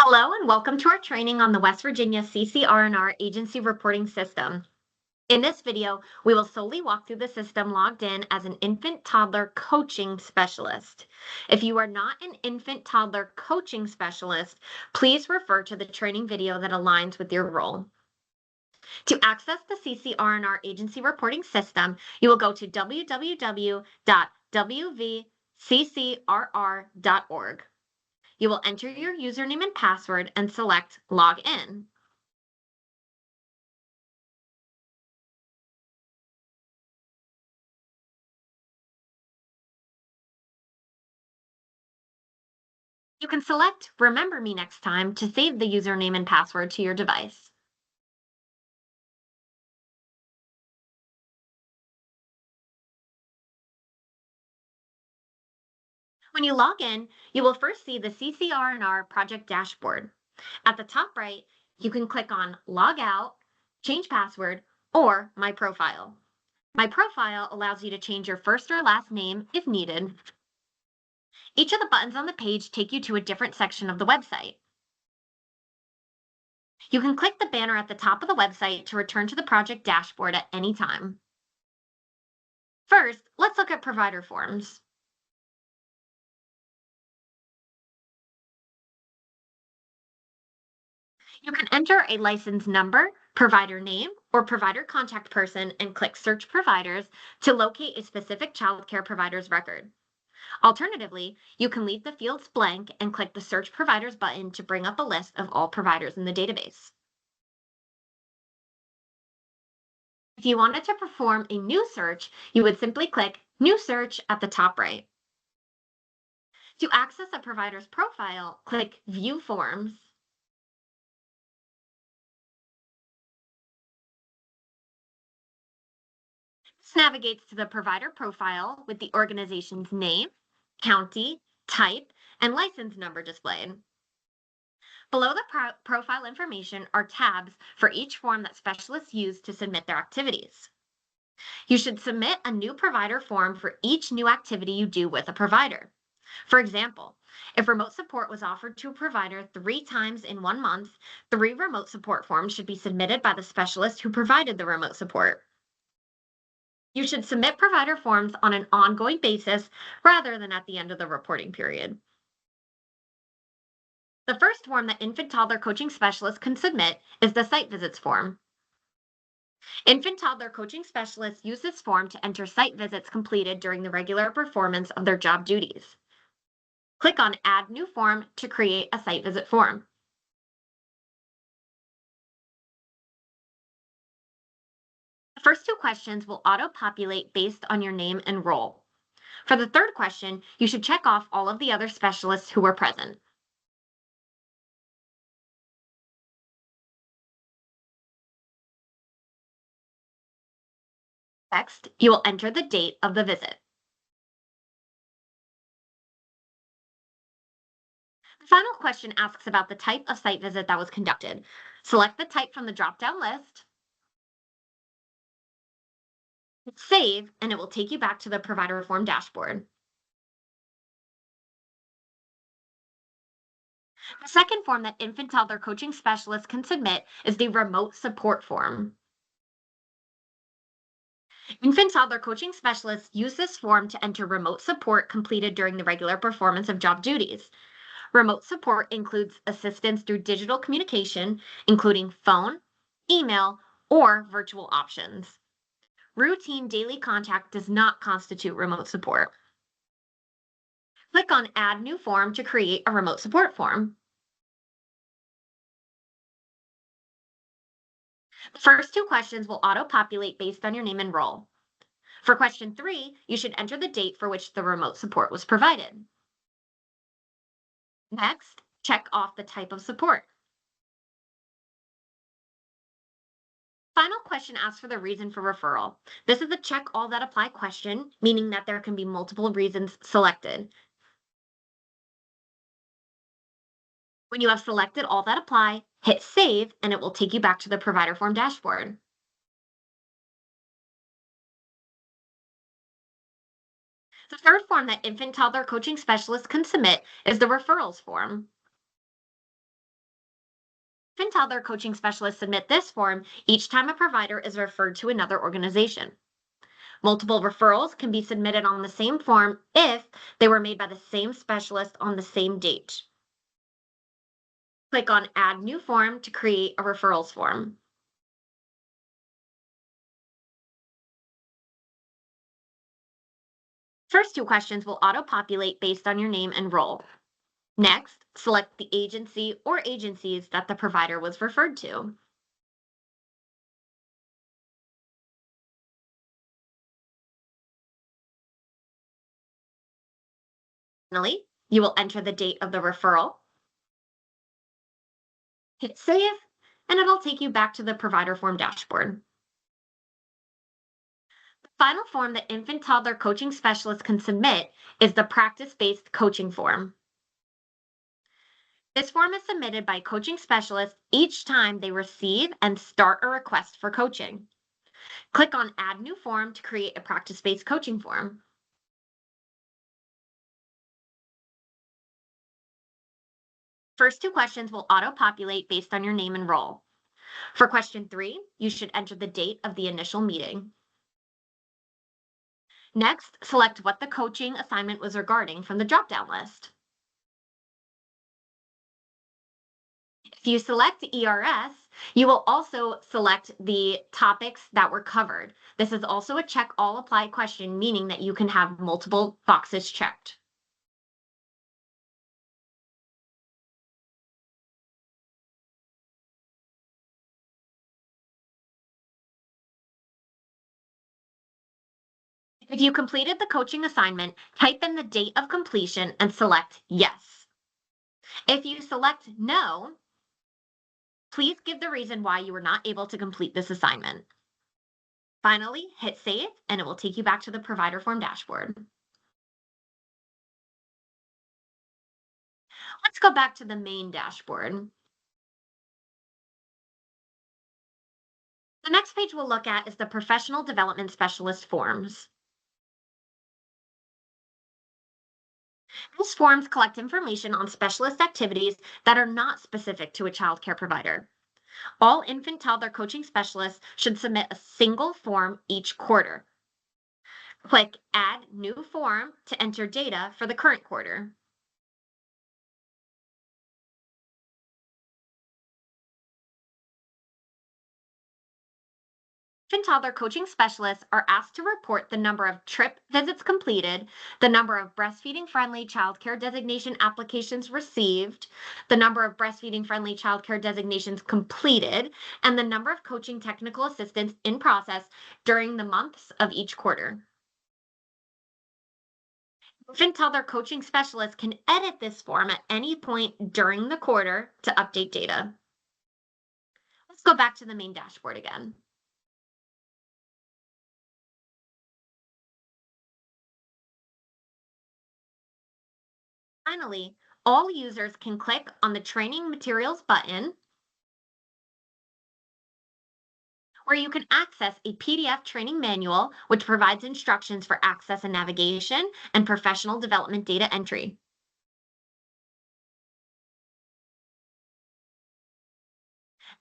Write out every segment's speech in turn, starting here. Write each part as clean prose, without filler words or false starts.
Hello and welcome to our training on the West Virginia CCR&R Agency Reporting System. In this video, we will solely walk through the system logged in as an infant toddler coaching specialist. If you are not an infant toddler coaching specialist, please refer to the training video that aligns with your role. To access the CCR&R Agency Reporting System, you will go to www.wvccrr.org. You will enter your username and password and select Log In. You can select Remember Me next time to save the username and password to your device. When you log in, you will first see the CCR&R project dashboard. At the top right, you can click on Log Out, Change Password, or My Profile. My Profile allows you to change your first or last name if needed. Each of the buttons on the page take you to a different section of the website. You can click the banner at the top of the website to return to the project dashboard at any time. First, let's look at provider forms. You can enter a license number, provider name, or provider contact person and click Search Providers to locate a specific childcare provider's record. Alternatively, you can leave the fields blank and click the Search Providers button to bring up a list of all providers in the database. If you wanted to perform a new search, you would simply click New Search at the top right. To access a provider's profile, click View Forms. This navigates to the provider profile with the organization's name, county, type, and license number displayed. Below the profile information are tabs for each form that specialists use to submit their activities. You should submit a new provider form for each new activity you do with a provider. For example, if remote support was offered to a provider 3 times in 1 month, 3 remote support forms should be submitted by the specialist who provided the remote support. You should submit provider forms on an ongoing basis rather than at the end of the reporting period. The first form that infant toddler coaching specialists can submit is the site visits form. Infant toddler coaching specialists use this form to enter site visits completed during the regular performance of their job duties. Click on Add New Form to create a site visit form. The first 2 questions will auto-populate based on your name and role. For the third question, you should check off all of the other specialists who were present. Next, you will enter the date of the visit. The final question asks about the type of site visit that was conducted. Select the type from the drop-down list, hit Save, and it will take you back to the provider form dashboard. The second form that infant toddler coaching specialists can submit is the remote support form. Infant toddler coaching specialists use this form to enter remote support completed during the regular performance of job duties. Remote support includes assistance through digital communication, including phone, email, or virtual options. Routine daily contact does not constitute remote support. Click on Add New Form to create a remote support form. The first 2 questions will auto-populate based on your name and role. For question 3, you should enter the date for which the remote support was provided. Next, check off the type of support. Final question asks for the reason for referral. This is a check all that apply question, meaning that there can be multiple reasons selected. When you have selected all that apply, hit Save, and it will take you back to the provider form dashboard. The third form that infant toddler coaching specialists can submit is the referrals form. Infant toddler coaching specialists submit this form each time a provider is referred to another organization. Multiple referrals can be submitted on the same form if they were made by the same specialist on the same date. Click on Add New Form to create a referrals form. First two questions will auto-populate based on your name and role. Next, select the agency or agencies that the provider was referred to. Finally, you will enter the date of the referral, hit save, and it'll take you back to the provider form dashboard. The final form that infant toddler coaching specialists can submit is the practice-based coaching form. This form is submitted by coaching specialists each time they receive and start a request for coaching. Click on Add New Form to create a practice-based coaching form. First two questions will auto-populate based on your name and role. For question 3, you should enter the date of the initial meeting. Next, select what the coaching assignment was regarding from the drop-down list. If you select ERS, you will also select the topics that were covered. This is also a check all apply question, meaning that you can have multiple boxes checked. If you completed the coaching assignment, type in the date of completion and select yes. If you select no, please give the reason why you were not able to complete this assignment. Finally, hit save and it will take you back to the provider form dashboard. Let's go back to the main dashboard. The next page we'll look at is the Professional Development Specialist forms. These forms collect information on specialist activities that are not specific to a child care provider. All infant toddler coaching specialists should submit a single form each quarter. Click Add New Form to enter data for the current quarter. Infant toddler coaching specialists are asked to report the number of trip visits completed, the number of breastfeeding friendly childcare designation applications received, the number of breastfeeding friendly childcare designations completed, and the number of coaching technical assistants in process during the months of each quarter. Infant toddler coaching specialists can edit this form at any point during the quarter to update data. Let's go back to the main dashboard again. Finally, all users can click on the Training Materials button, where you can access a PDF training manual, which provides instructions for access and navigation and professional development data entry.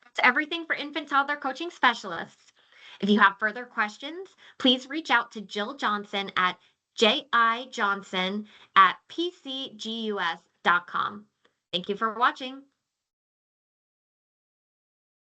That's everything for infant toddler coaching specialists. If you have further questions, please reach out to Jill Johnson at jijohnson@pcgus.com. Thank you for watching.